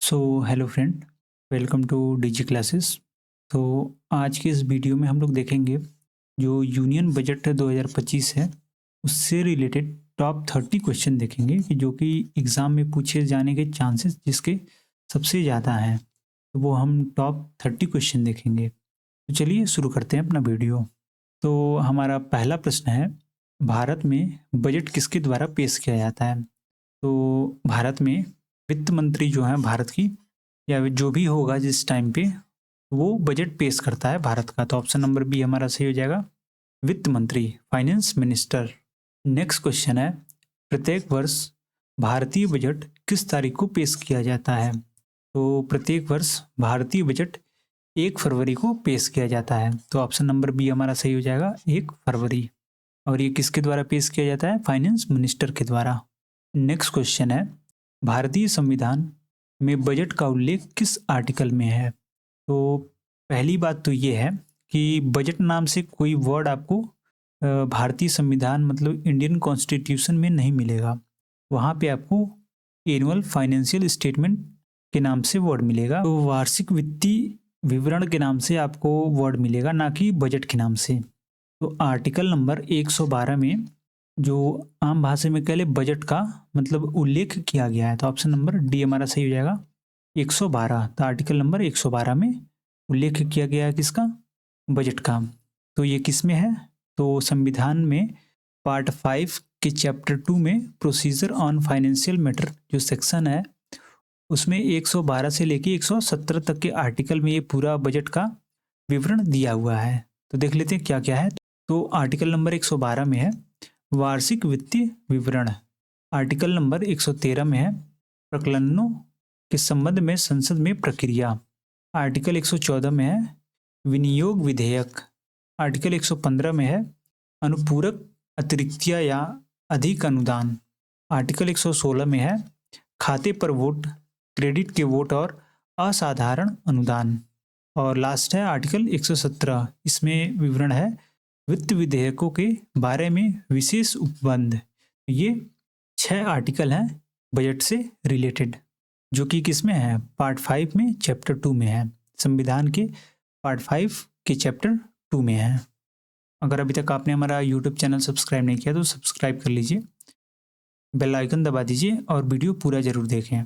So hello friend, welcome to Digi Classes. तो आज के इस वीडियो में हम लोग देखेंगे जो यूनियन बजट 2025 है उससे रिलेटेड टॉप 30 क्वेश्चन देखेंगे कि जो कि एग्ज़ाम में पूछे जाने के चांसेस जिसके सबसे ज़्यादा हैं। तो वो हम टॉप 30 क्वेश्चन देखेंगे। तो चलिए शुरू करते हैं अपना वीडियो। तो हमारा पहला प्रश्न है, भारत में बजट किसके द्वारा पेश किया जाता है? तो भारत में वित्त मंत्री जो है भारत की, या जो भी होगा जिस टाइम पे, वो बजट पेश करता है भारत का। तो ऑप्शन नंबर बी हमारा सही हो जाएगा, वित्त मंत्री, फाइनेंस मिनिस्टर। नेक्स्ट क्वेश्चन है, प्रत्येक वर्ष भारतीय बजट किस तारीख को पेश किया जाता है? तो प्रत्येक वर्ष भारतीय बजट 1 फरवरी को पेश किया जाता है। तो ऑप्शन नंबर बी हमारा सही हो जाएगा, 1 फरवरी। और ये किसके द्वारा पेश किया जाता है? फाइनेंस मिनिस्टर के द्वारा। नेक्स्ट क्वेश्चन है, भारतीय संविधान में बजट का उल्लेख किस आर्टिकल में है? तो पहली बात तो ये है कि बजट नाम से कोई वर्ड आपको भारतीय संविधान मतलब इंडियन कॉन्स्टिट्यूशन में नहीं मिलेगा। वहाँ पे आपको एनुअल फाइनेंशियल स्टेटमेंट के नाम से वर्ड मिलेगा। तो वार्षिक वित्तीय विवरण के नाम से आपको वर्ड मिलेगा, ना कि बजट के नाम से। तो आर्टिकल नंबर 112 में जो आम भाषा में कह ले बजट का मतलब उल्लेख किया गया है। तो ऑप्शन नंबर डी हमारा सही हो जाएगा, 112। तो आर्टिकल नंबर 112 में उल्लेख किया गया है किसका? बजट का। तो ये किस में है? तो संविधान में पार्ट 5 के चैप्टर 2 में प्रोसीजर ऑन फाइनेंशियल मैटर जो सेक्शन है उसमें 112 से लेके 117 तक के आर्टिकल में ये पूरा बजट का विवरण दिया हुआ है। तो देख लेते हैं क्या क्या है। तो आर्टिकल नंबर 112 में है वार्षिक वित्तीय विवरण। आर्टिकल नंबर 113 में है प्रकलनों के संबंध में संसद में प्रक्रिया। आर्टिकल 114 में है विनियोग विधेयक। आर्टिकल 115 में है अनुपूरक अतिरिक्तिया या अधिक अनुदान। आर्टिकल 116 में है खाते पर वोट, क्रेडिट के वोट और असाधारण अनुदान। और लास्ट है आर्टिकल 117, इसमें विवरण है वित्त विधेयकों के बारे में विशेष उपबंध। ये 6 आर्टिकल हैं बजट से रिलेटेड, जो कि किस में है? पार्ट 5 में चैप्टर 2 में है। संविधान के पार्ट 5 के चैप्टर 2 में है। अगर अभी तक आपने हमारा यूट्यूब चैनल सब्सक्राइब नहीं किया तो सब्सक्राइब कर लीजिए, बेल आइकन दबा दीजिए और वीडियो पूरा जरूर देखें।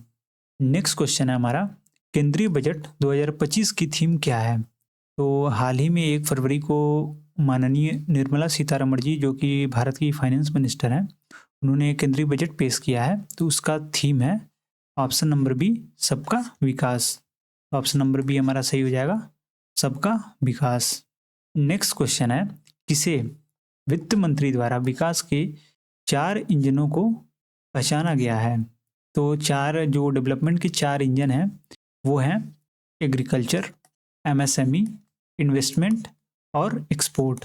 नेक्स्ट क्वेश्चन है हमारा, केंद्रीय बजट 2025 की थीम क्या है? तो हाल ही में 1 फरवरी को माननीय निर्मला सीतारमण जी, जो कि भारत की फाइनेंस मिनिस्टर हैं, उन्होंने केंद्रीय बजट पेश किया है। तो उसका थीम है ऑप्शन नंबर बी, सबका विकास। ऑप्शन नंबर बी हमारा सही हो जाएगा, सबका विकास। नेक्स्ट क्वेश्चन है, किसे वित्त मंत्री द्वारा विकास के 4 इंजनों को पहचाना गया है? तो 4 जो डेवलपमेंट के 4 इंजन हैं वो हैं एग्रीकल्चर, एमएसएमई, इन्वेस्टमेंट और एक्सपोर्ट।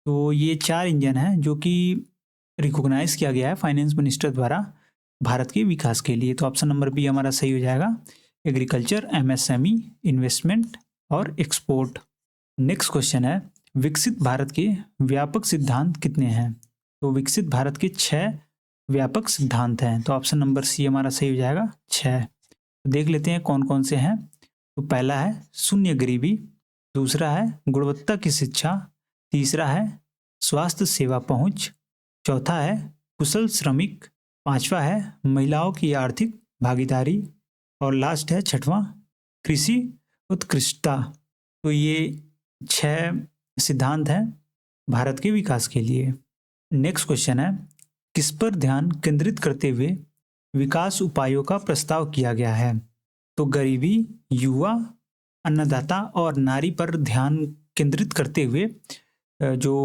तो ये 4 इंजन हैं जो कि रिकॉग्नाइज किया गया है फाइनेंस मिनिस्टर द्वारा भारत के विकास के लिए। तो ऑप्शन नंबर बी हमारा सही हो जाएगा, एग्रीकल्चर, एमएसएमई, इन्वेस्टमेंट और एक्सपोर्ट। नेक्स्ट क्वेश्चन है, विकसित भारत के व्यापक सिद्धांत कितने हैं? तो विकसित भारत के 6 व्यापक सिद्धांत हैं। तो ऑप्शन नंबर सी हमारा सही हो जाएगा, 6। तो देख लेते हैं कौन कौन से हैं। तो पहला है शून्य गरीबी, दूसरा है गुणवत्ता की शिक्षा, तीसरा है स्वास्थ्य सेवा पहुंच, चौथा है कुशल श्रमिक, पांचवा है महिलाओं की आर्थिक भागीदारी और लास्ट है छठवां कृषि उत्कृष्टता। तो ये 6 सिद्धांत हैं भारत के विकास के लिए। नेक्स्ट क्वेश्चन है, किस पर ध्यान केंद्रित करते हुए विकास उपायों का प्रस्ताव किया गया है? तो गरीबी, युवा, अन्नदाता और नारी पर ध्यान केंद्रित करते हुए जो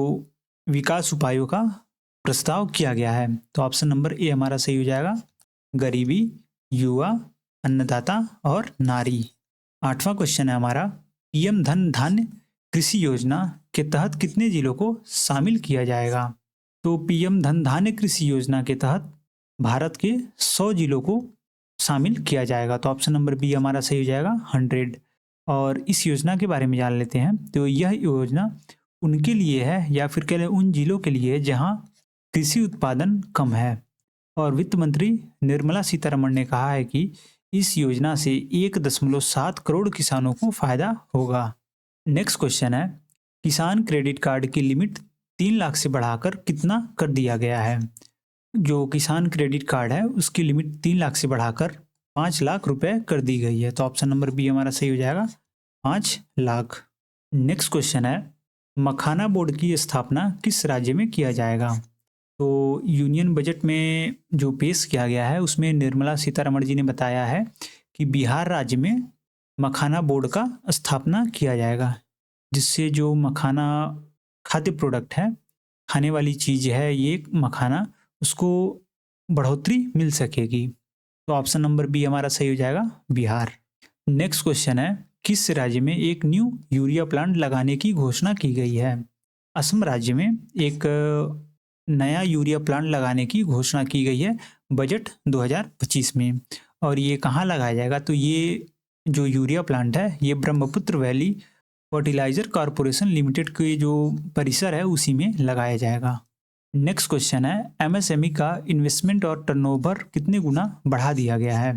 विकास उपायों का प्रस्ताव किया गया है। तो ऑप्शन नंबर ए हमारा सही हो जाएगा, गरीबी, युवा, अन्नदाता और नारी। 8वां क्वेश्चन है हमारा, पीएम धन धान्य कृषि योजना के तहत कितने जिलों को शामिल किया जाएगा? तो पीएम धन धान्य कृषि योजना के तहत भारत के 100 जिलों को शामिल किया जाएगा। तो ऑप्शन नंबर बी हमारा सही हो जाएगा, 100। और इस योजना के बारे में जान लेते हैं। तो यह योजना उनके लिए है, या फिर कह लें उन जिलों के लिए जहां कृषि उत्पादन कम है। और वित्त मंत्री निर्मला सीतारमण ने कहा है कि इस योजना से 1.7 करोड़ किसानों को फायदा होगा। नेक्स्ट क्वेश्चन है, किसान क्रेडिट कार्ड की लिमिट 3 लाख से बढ़ाकर कितना कर दिया गया है? जो किसान क्रेडिट कार्ड है उसकी लिमिट 3 लाख से बढ़ाकर 5 लाख रुपए कर दी गई है। तो ऑप्शन नंबर बी हमारा सही हो जाएगा, 5 लाख। नेक्स्ट क्वेश्चन है, मखाना बोर्ड की स्थापना किस राज्य में किया जाएगा? तो यूनियन बजट में जो पेश किया गया है उसमें निर्मला सीतारमण जी ने बताया है कि बिहार राज्य में मखाना बोर्ड का स्थापना किया जाएगा, जिससे जो मखाना खाद्य प्रोडक्ट है, खाने वाली चीज़ है ये मखाना, उसको बढ़ोतरी मिल सकेगी। तो ऑप्शन नंबर बी हमारा सही हो जाएगा, बिहार। नेक्स्ट क्वेश्चन है, किस राज्य में एक न्यू यूरिया प्लांट लगाने की घोषणा की गई है? असम राज्य में एक नया यूरिया प्लांट लगाने की घोषणा की गई है बजट 2025 में। और ये कहाँ लगाया जाएगा? तो ये जो यूरिया प्लांट है ये Brahmaputra Valley Fertilizer Corporation Limited के जो परिसर है उसी में लगाया जाएगा। नेक्स्ट क्वेश्चन है, एमएसएमई का इन्वेस्टमेंट और टर्नओवर कितने गुना बढ़ा दिया गया है?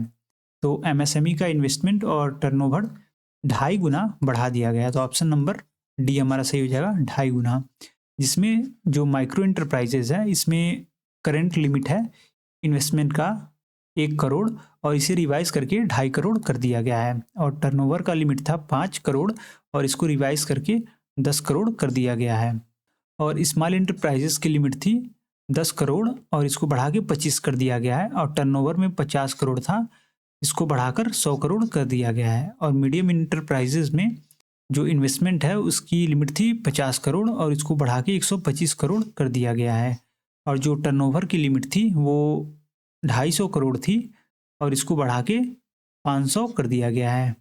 तो एमएसएमई का इन्वेस्टमेंट और टर्नओवर 2.5 गुना बढ़ा दिया गया है। तो ऑप्शन नंबर डी हमारा सही हो जाएगा, 2.5 गुना। जिसमें जो माइक्रो इंटरप्राइजेज है इसमें करंट लिमिट है इन्वेस्टमेंट का 1 करोड़ और इसे रिवाइज करके 2.5 करोड़ कर दिया गया है। और टर्नओवर का लिमिट था 5 करोड़ और इसको रिवाइज करके 10 करोड़ कर दिया गया है। और स्मॉल इंटरप्राइजेस की लिमिट थी 10 करोड़ और इसको बढ़ा के 25 कर दिया गया है। और टर्नओवर में 50 करोड़ था, इसको बढ़ाकर 100 करोड़ कर दिया गया है। और मीडियम इंटरप्राइजेज में जो इन्वेस्टमेंट है उसकी लिमिट थी 50 करोड़ और इसको बढ़ा के 125 करोड़ कर दिया गया है। और जो टर्नओवर की लिमिट थी वो 250 करोड़ थी और इसको बढ़ा के 500 कर दिया गया है।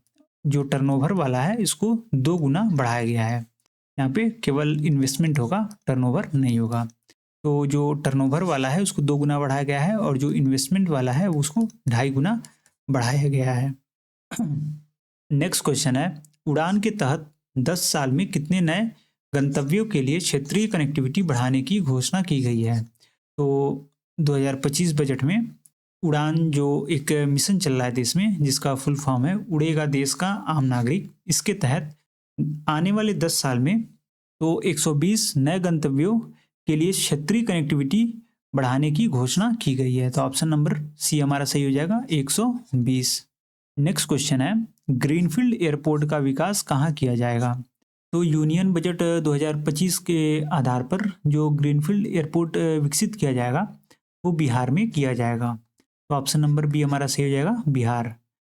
जो टर्नओवर वाला है इसको 2 गुना बढ़ाया गया है। यहाँ पे केवल इन्वेस्टमेंट होगा, टर्नओवर नहीं होगा। तो जो टर्नओवर वाला है उसको 2 गुना बढ़ाया गया है और जो इन्वेस्टमेंट वाला है उसको 2.5 गुना बढ़ाया गया है। नेक्स्ट क्वेश्चन है, उड़ान के तहत 10 साल में कितने नए गंतव्यों के लिए क्षेत्रीय कनेक्टिविटी बढ़ाने की घोषणा की गई है? तो 2025 बजट में उड़ान जो एक मिशन चल रहा है देश में जिसका फुल फॉर्म है उड़ेगा देश का आम नागरिक, इसके तहत आने वाले 10 साल में तो 120 नए गंतव्यों के लिए क्षेत्रीय कनेक्टिविटी बढ़ाने की घोषणा की गई है। तो ऑप्शन नंबर सी हमारा सही हो जाएगा, 120। नेक्स्ट क्वेश्चन है, ग्रीनफील्ड एयरपोर्ट का विकास कहाँ किया जाएगा? तो यूनियन बजट 2025 के आधार पर जो ग्रीनफील्ड एयरपोर्ट विकसित किया जाएगा वो बिहार में किया जाएगा। तो ऑप्शन नंबर बी हमारा सही हो जाएगा, बिहार।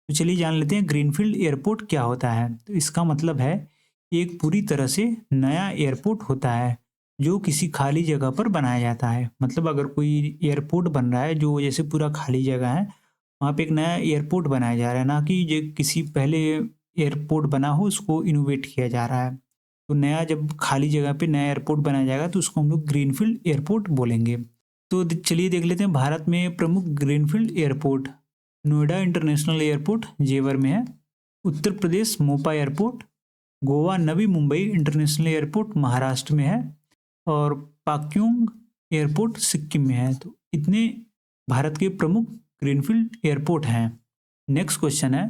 तो चलिए जान लेते हैं ग्रीनफील्ड एयरपोर्ट क्या होता है। तो इसका मतलब है एक पूरी तरह से नया एयरपोर्ट होता है जो किसी खाली जगह पर बनाया जाता है। मतलब अगर कोई एयरपोर्ट बन रहा है जो जैसे पूरा खाली जगह है, वहाँ पे एक नया एयरपोर्ट बनाया जा रहा है, ना कि जो किसी पहले एयरपोर्ट बना हो उसको इनोवेट किया जा रहा है। तो नया जब खाली जगह पे नया एयरपोर्ट बनाया जाएगा तो उसको हम लोग ग्रीनफील्ड एयरपोर्ट बोलेंगे। तो चलिए देख लेते हैं भारत में प्रमुख greenfield airport. Noida international airport जेवर में है, Uttar Pradesh Mopa airport, Goa Navi Mumbai international airport Maharashtra में है और पाक्योंग एयरपोर्ट सिक्किम में है। तो इतने भारत के प्रमुख ग्रीनफील्ड एयरपोर्ट हैं। नेक्स्ट क्वेश्चन है,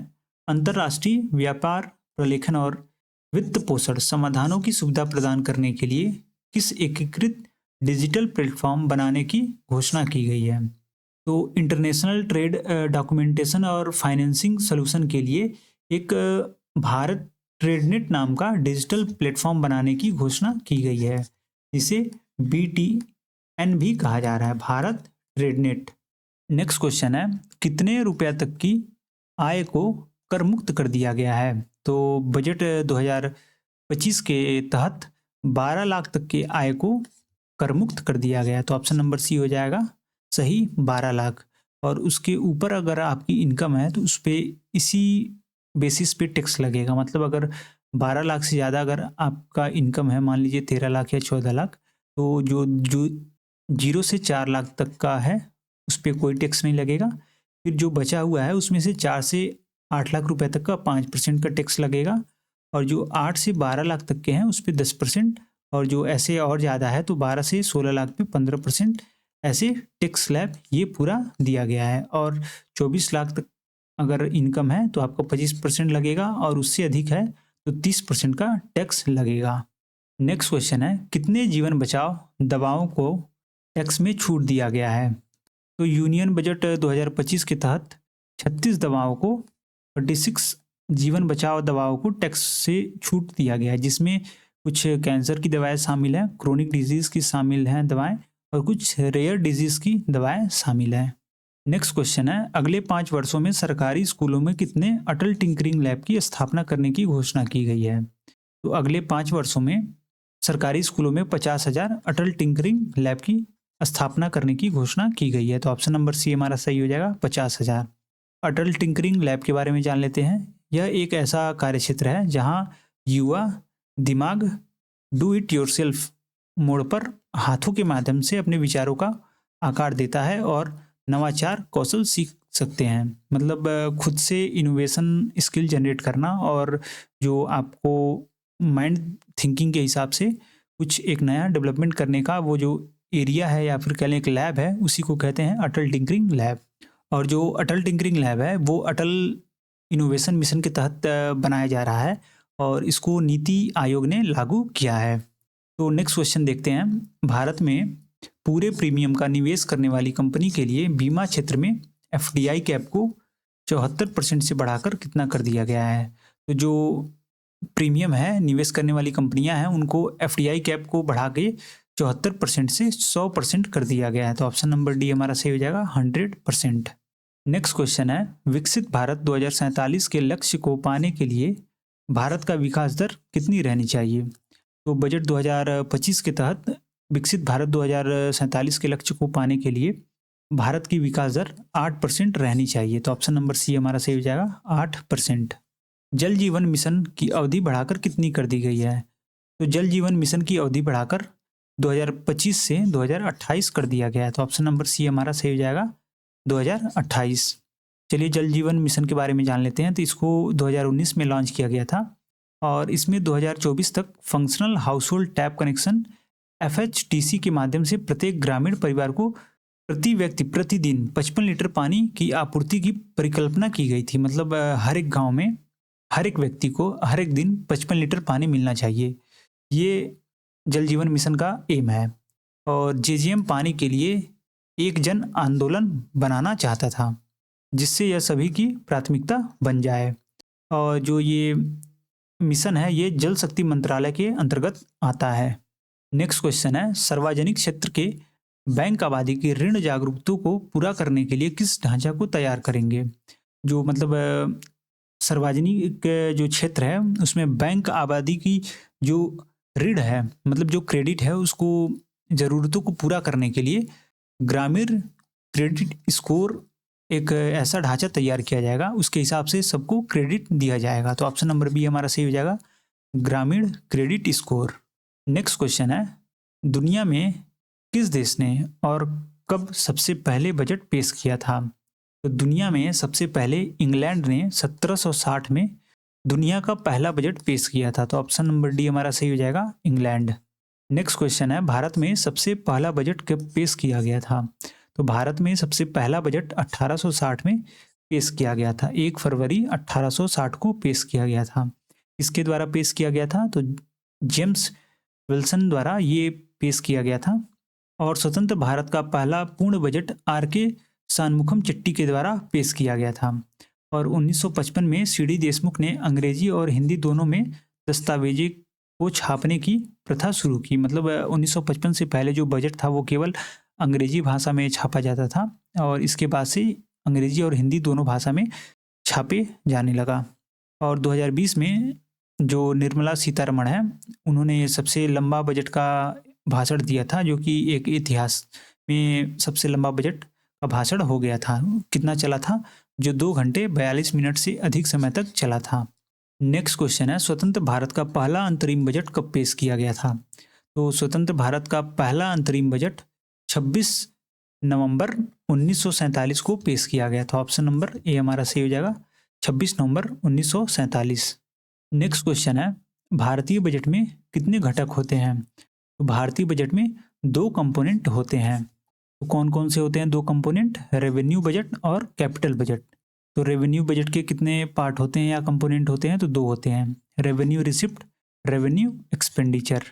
अंतर्राष्ट्रीय व्यापार प्रलेखन और वित्त पोषण समाधानों की सुविधा प्रदान करने के लिए किस एकीकृत डिजिटल प्लेटफॉर्म बनाने की घोषणा की गई है? तो इंटरनेशनल ट्रेड डॉक्यूमेंटेशन और फाइनेंसिंग सॉल्यूशन के लिए एक भारत ट्रेडनेट नाम का डिजिटल प्लेटफॉर्म बनाने की घोषणा की गई है, जिसे BTN भी कहा जा रहा है, भारत ट्रेडनेट। नेक्स्ट क्वेश्चन है, कितने रुपया तक की आय को कर मुक्त कर दिया गया है? तो बजट 2025 के तहत 12 लाख तक के आय को कर मुक्त कर दिया गया है। तो ऑप्शन नंबर सी हो जाएगा सही, 12 लाख। और उसके ऊपर अगर आपकी इनकम है तो उस पर इसी बेसिस पे टैक्स लगेगा। मतलब अगर 12 लाख से ज़्यादा अगर आपका इनकम है, मान लीजिए 13 लाख या 14 लाख, तो जो 0 से 4 लाख तक का है उस पर कोई टैक्स नहीं लगेगा। फिर जो बचा हुआ है उसमें से 4 से 8 लाख रुपए तक का 5% का टैक्स लगेगा और जो 8 से 12 लाख तक के हैं उस पर 10%, और जो ऐसे और ज़्यादा है तो 12 से 16 लाख पे 15% ऐसे टैक्स स्लैब ये पूरा दिया गया है। और 24 लाख तक अगर इनकम है तो आपका 25% लगेगा और उससे अधिक है तो 30% का टैक्स लगेगा। नेक्स्ट क्वेश्चन है, कितने जीवन बचाव दवाओं को टैक्स में छूट दिया गया है? तो यूनियन बजट 2025 के तहत 36 दवाओं को 36 जीवन बचाव दवाओं को टैक्स से छूट दिया गया है, जिसमें कुछ कैंसर की दवाएं शामिल हैं, क्रोनिक डिजीज़ की शामिल हैं दवाएं, और कुछ रेयर डिजीज़ की दवाएं शामिल हैं। नेक्स्ट क्वेश्चन है, अगले 5 वर्षों में सरकारी स्कूलों में कितने अटल टिंकरिंग लैब की स्थापना करने की घोषणा की गई है? तो अगले 5 वर्षों में सरकारी स्कूलों में 50,000 अटल टिंकरिंग लैब की स्थापना करने की घोषणा की गई है। तो ऑप्शन नंबर सी हमारा सही हो जाएगा, 50,000। अटल टिंकरिंग लैब के बारे में जान लेते हैं। यह एक ऐसा कार्यक्षेत्र है जहां युवा दिमाग डू इट योरसेल्फ मोड पर हाथों के माध्यम से अपने विचारों का आकार देता है और नवाचार कौशल सीख सकते हैं। मतलब खुद से इनोवेशन स्किल जनरेट करना और जो आपको माइंड थिंकिंग के हिसाब से कुछ एक नया डेवलपमेंट करने का वो जो एरिया है या फिर कह लें एक लैब है, उसी को कहते हैं अटल टिंकरिंग लैब। और जो अटल टिंकरिंग लैब है वो अटल इनोवेशन मिशन के तहत बनाया जा रहा है और इसको नीति आयोग ने लागू किया है। तो नेक्स्ट क्वेश्चन देखते हैं, भारत में पूरे प्रीमियम का निवेश करने वाली कंपनी के लिए बीमा क्षेत्र में एफडीआई कैप को 74% से बढ़ाकर कितना कर दिया गया है? तो जो प्रीमियम है निवेश करने वाली कंपनियां हैं उनको एफडीआई कैप को बढ़ा के 74% से 100% कर दिया गया है। तो ऑप्शन नंबर डी हमारा सही हो जाएगा, 100%। नेक्स्ट क्वेश्चन है, विकसित भारत 2047 के लक्ष्य को पाने के लिए भारत का विकास दर कितनी रहनी चाहिए? तो बजट 2025 के तहत विकसित भारत 2047 के लक्ष्य को पाने के लिए भारत की विकास दर 8% रहनी चाहिए। तो ऑप्शन नंबर सी हमारा सही हो जाएगा, 8%। जल जीवन मिशन की अवधि बढ़ाकर कितनी कर दी गई है? तो जल जीवन मिशन की अवधि बढ़ाकर 2025 से 2028 कर दिया गया है। तो ऑप्शन नंबर सी हमारा सही हो जाएगा, 2028। चलिए जल जीवन मिशन के बारे में जान लेते हैं। तो इसको 2019 में लॉन्च किया गया था और इसमें 2024 तक functional house hold tap connection FHTC के माध्यम से प्रत्येक ग्रामीण परिवार को प्रति व्यक्ति प्रतिदिन 55 लीटर पानी की आपूर्ति की परिकल्पना की गई थी। मतलब हर एक गांव में हर एक व्यक्ति को हर एक दिन 55 लीटर पानी मिलना चाहिए। ये जल जीवन मिशन का एम है। और JJM पानी के लिए एक जन आंदोलन बनाना चाहता था जिससे यह सभी की प्राथमिकता बन जाए। और जो ये मिशन है ये जल शक्ति मंत्रालय के अंतर्गत आता है। नेक्स्ट क्वेश्चन है, सार्वजनिक क्षेत्र के बैंक आबादी की ऋण जागरूकता को पूरा करने के लिए किस ढांचा को तैयार करेंगे? जो मतलब सार्वजनिक जो क्षेत्र है उसमें बैंक आबादी की जो ऋण है मतलब जो क्रेडिट है उसको ज़रूरतों को पूरा करने के लिए ग्रामीण क्रेडिट स्कोर एक ऐसा ढांचा तैयार किया जाएगा, उसके हिसाब से सबको क्रेडिट दिया जाएगा। तो ऑप्शन नंबर बी हमारा सही हो जाएगा, ग्रामीण क्रेडिट स्कोर। नेक्स्ट क्वेश्चन है, दुनिया में किस देश ने और कब सबसे पहले बजट पेश किया था? तो दुनिया में सबसे पहले इंग्लैंड ने 1760 में दुनिया का पहला बजट पेश किया था। तो ऑप्शन नंबर डी हमारा सही हो जाएगा, इंग्लैंड। नेक्स्ट क्वेश्चन है, भारत में सबसे पहला बजट कब पेश किया गया था? तो भारत में सबसे पहला बजट 1860 में पेश किया गया था। 1 फरवरी 1860 को पेश किया गया था। इसके द्वारा पेश किया गया था तो जेम्स विल्सन द्वारा ये पेश किया गया था। और स्वतंत्र भारत का पहला पूर्ण बजट RK शानमुखम चिट्टी के द्वारा पेश किया गया था। और 1955 में CD देशमुख ने अंग्रेजी और हिंदी दोनों में दस्तावेजी को छापने की प्रथा शुरू की। मतलब 1955 से पहले जो बजट था वो केवल अंग्रेजी भाषा में छापा जाता था और इसके बाद से अंग्रेजी और हिंदी दोनों भाषा में छापे जाने लगा। और 2020 में जो निर्मला सीतारमण है उन्होंने सबसे लंबा बजट का भाषण दिया था, जो कि एक इतिहास में सबसे लंबा बजट का भाषण हो गया था। कितना चला था? जो 2 घंटे 42 मिनट से अधिक समय तक चला था। नेक्स्ट क्वेश्चन है, स्वतंत्र भारत का पहला अंतरिम बजट कब पेश किया गया था? तो स्वतंत्र भारत का पहला अंतरिम बजट 26 नवंबर 1947 को पेश किया गया था। ऑप्शन नंबर ए हमारा सही हो जाएगा, 26 नवंबर 1947। नेक्स्ट क्वेश्चन है, भारतीय बजट में कितने घटक होते हैं? तो भारतीय बजट में 2 कंपोनेंट होते हैं। तो कौन कौन से होते हैं 2 कंपोनेंट? रेवेन्यू बजट और कैपिटल बजट। तो रेवेन्यू बजट के कितने पार्ट होते हैं या कंपोनेंट होते हैं? तो 2 होते हैं, रेवेन्यू रिसिप्ट, रेवेन्यू एक्सपेंडिचर।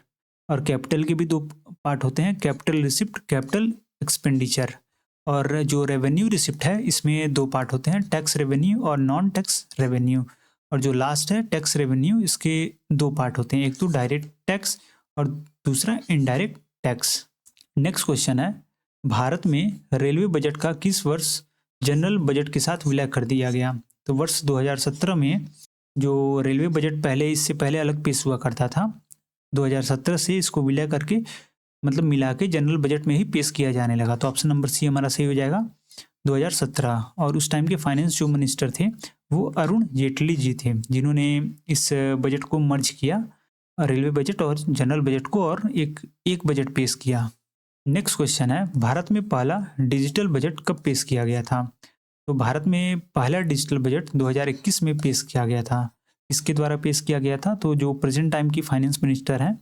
और कैपिटल के भी 2 पार्ट होते हैं, कैपिटल रिसिप्ट, कैपिटल एक्सपेंडिचर। और जो रेवेन्यू रिसिप्ट है इसमें 2 पार्ट होते हैं, टैक्स रेवेन्यू और नॉन टैक्स रेवेन्यू। और जो लास्ट है टैक्स रेवेन्यू, इसके 2 पार्ट होते हैं, एक तो डायरेक्ट टैक्स और दूसरा इनडायरेक्ट टैक्स। नेक्स्ट क्वेश्चन है, भारत में रेलवे बजट का किस वर्ष जनरल बजट के साथ विलय कर दिया गया? तो वर्ष 2017 में जो रेलवे बजट पहले, इससे पहले अलग पेश हुआ करता था, 2017 से इसको विलय करके मतलब मिला के जनरल बजट में ही पेश किया जाने लगा। तो ऑप्शन नंबर सी हमारा सही हो जाएगा, 2017। और उस टाइम के फाइनेंस जो मिनिस्टर थे वो अरुण जेटली जी थे, जिन्होंने इस बजट को मर्ज किया, रेलवे बजट और जनरल बजट को, और एक बजट पेश किया। नेक्स्ट क्वेश्चन है, भारत में पहला डिजिटल बजट कब पेश किया गया था? तो भारत में पहला डिजिटल बजट 2021 में पेश किया गया था। इसके द्वारा पेश किया गया था, तो जो प्रेजेंट टाइम की फाइनेंस मिनिस्टर हैं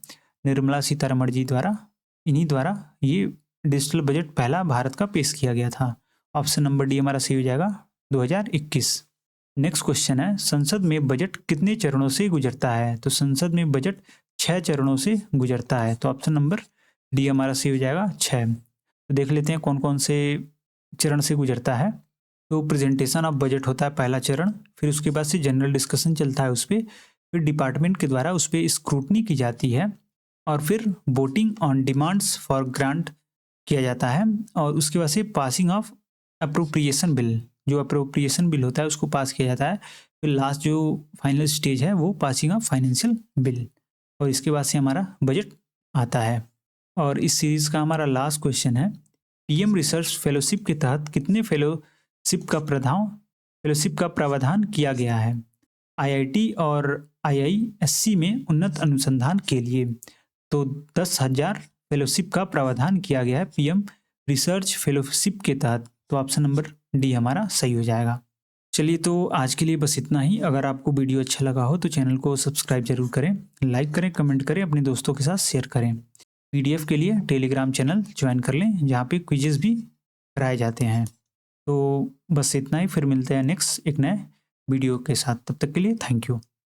निर्मला सीतारमण जी द्वारा, इन्हीं द्वारा ये डिजिटल बजट पहला भारत का पेश किया गया था। ऑप्शन नंबर डी हमारा सही हो जाएगा, 2021। नेक्स्ट क्वेश्चन है, संसद में बजट कितने चरणों से गुजरता है? तो संसद में बजट 6 चरणों से गुजरता है। तो ऑप्शन नंबर डी हमारा सही हो जाएगा, 6। तो देख लेते हैं कौन कौन से चरण से गुजरता है। तो प्रेजेंटेशन ऑफ बजट होता है पहला चरण, फिर उसके बाद से जनरल डिस्कशन चलता है उस पर, फिर डिपार्टमेंट के द्वारा उस पर स्क्रूटनी की जाती है, और फिर voting on demands for grant किया जाता है, और उसके बाद से पासिंग ऑफ अप्रोप्रिएशन बिल, जो अप्रोप्रिएशन बिल होता है उसको पास किया जाता है, फिर लास्ट जो फाइनल स्टेज है वो पासिंग ऑफ फाइनेंशियल बिल, और इसके बाद से हमारा बजट आता है। और इस सीरीज का हमारा लास्ट क्वेश्चन है, पीएम रिसर्च फेलोशिप के तहत कितने फेलोशिप का प्रावधान किया गया है आईआईटी और आईआईएससी में उन्नत अनुसंधान के लिए? तो 10,000 फेलोशिप का प्रावधान किया गया है पीएम रिसर्च फेलोशिप के तहत। तो ऑप्शन नंबर डी हमारा सही हो जाएगा। चलिए, तो आज के लिए बस इतना ही। अगर आपको वीडियो अच्छा लगा हो तो चैनल को सब्सक्राइब जरूर करें, लाइक करें, कमेंट करें, अपने दोस्तों के साथ शेयर करें। पीडीएफ के लिए टेलीग्राम चैनल ज्वाइन कर लें, जहाँ पे क्विजेस भी कराए जाते हैं। तो बस इतना ही, फिर मिलते हैं नेक्स्ट एक नए वीडियो के साथ। तब तक के लिए थैंक यू।